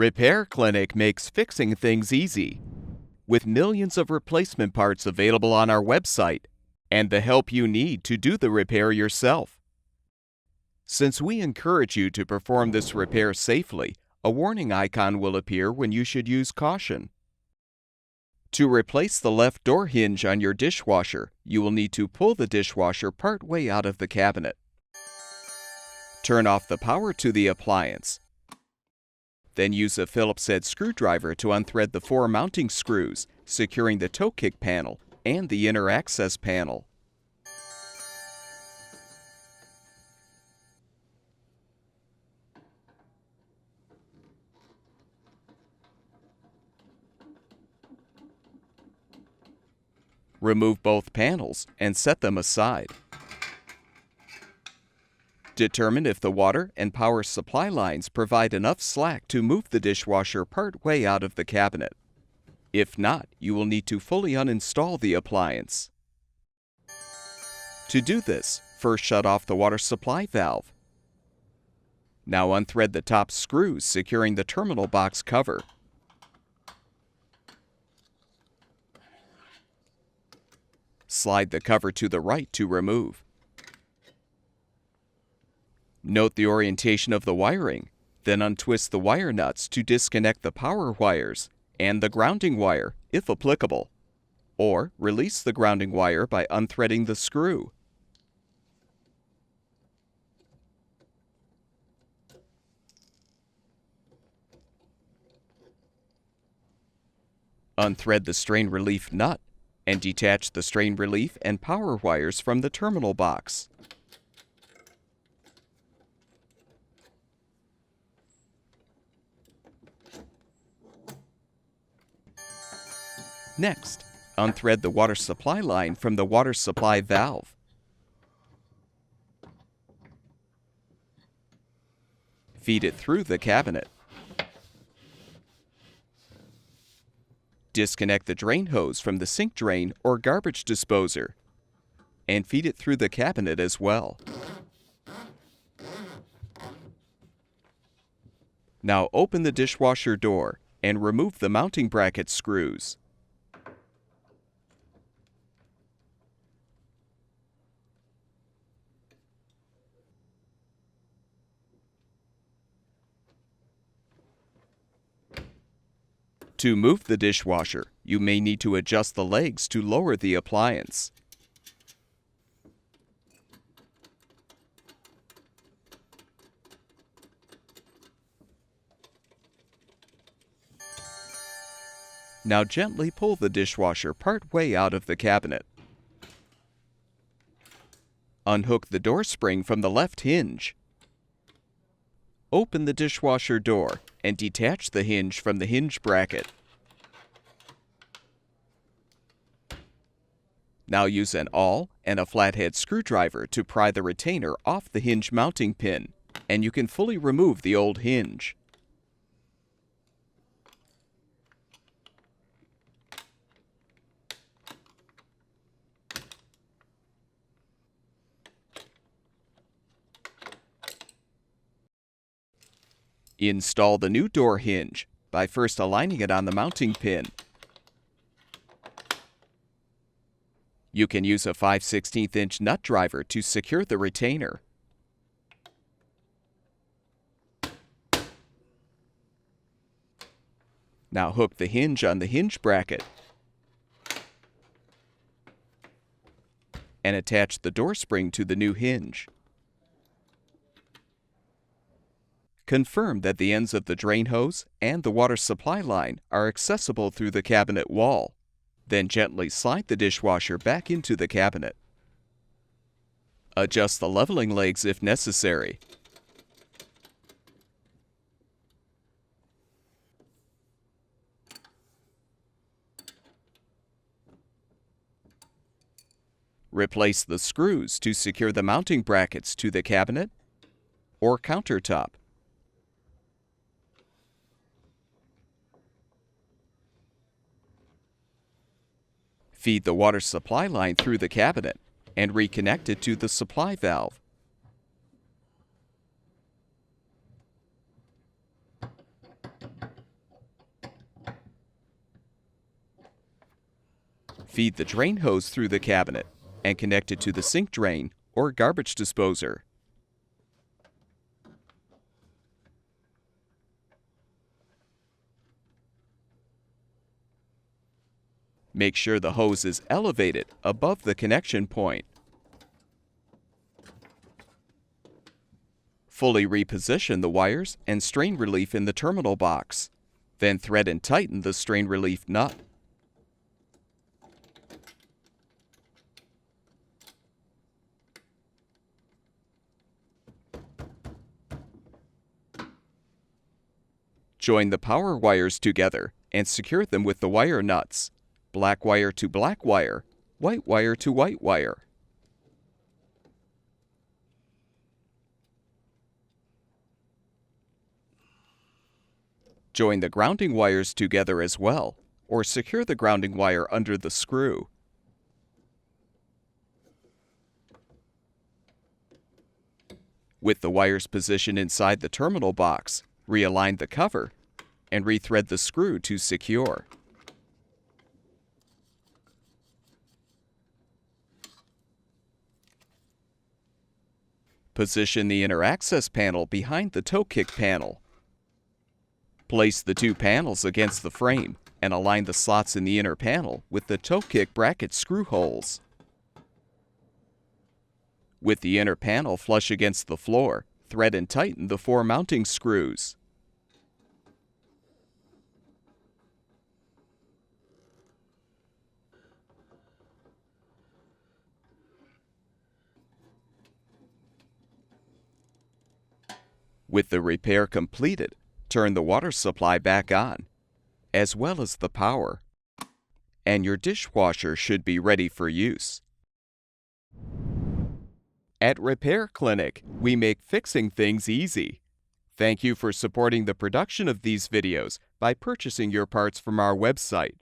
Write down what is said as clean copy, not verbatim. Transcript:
Repair Clinic makes fixing things easy, with millions of replacement parts available on our website and the help you need to do the repair yourself. Since we encourage you to perform this repair safely, a warning icon will appear when you should use caution. To replace the left door hinge on your dishwasher, you will need to pull the dishwasher part way out of the cabinet. Turn off the power to the appliance. Then use a Phillips head screwdriver to unthread the 4 mounting screws, securing the toe kick panel and the inner access panel. Remove both panels and set them aside. Determine if the water and power supply lines provide enough slack to move the dishwasher part way out of the cabinet. If not, you will need to fully uninstall the appliance. To do this, first shut off the water supply valve. Now unthread the top screws securing the terminal box cover. Slide the cover to the right to remove. Note the orientation of the wiring, then untwist the wire nuts to disconnect the power wires and the grounding wire, if applicable, or release the grounding wire by unthreading the screw. Unthread the strain relief nut and detach the strain relief and power wires from the terminal box. Next, unthread the water supply line from the water supply valve. Feed it through the cabinet. Disconnect the drain hose from the sink drain or garbage disposer and feed it through the cabinet as well. Now open the dishwasher door and remove the mounting bracket screws. To move the dishwasher, you may need to adjust the legs to lower the appliance. Now gently pull the dishwasher part way out of the cabinet. Unhook the door spring from the left hinge. Open the dishwasher door and detach the hinge from the hinge bracket. Now use an awl and a flathead screwdriver to pry the retainer off the hinge mounting pin, and you can fully remove the old hinge. Install the new door hinge by first aligning it on the mounting pin. You can use a 5/16" nut driver to secure the retainer. Now hook the hinge on the hinge bracket and attach the door spring to the new hinge. Confirm that the ends of the drain hose and the water supply line are accessible through the cabinet wall. Then gently slide the dishwasher back into the cabinet. Adjust the leveling legs if necessary. Replace the screws to secure the mounting brackets to the cabinet or countertop. Feed the water supply line through the cabinet and reconnect it to the supply valve. Feed the drain hose through the cabinet and connect it to the sink drain or garbage disposer. Make sure the hose is elevated above the connection point. Fully reposition the wires and strain relief in the terminal box. Then thread and tighten the strain relief nut. Join the power wires together and secure them with the wire nuts. Black wire to black wire, white wire to white wire. Join the grounding wires together as well, or secure the grounding wire under the screw. With the wires positioned inside the terminal box, realign the cover and rethread the screw to secure. Position the inner access panel behind the toe kick panel. Place the two panels against the frame and align the slots in the inner panel with the toe kick bracket screw holes. With the inner panel flush against the floor, thread and tighten the 4 mounting screws. With the repair completed, turn the water supply back on, as well as the power, and your dishwasher should be ready for use. At Repair Clinic, we make fixing things easy. Thank you for supporting the production of these videos by purchasing your parts from our website.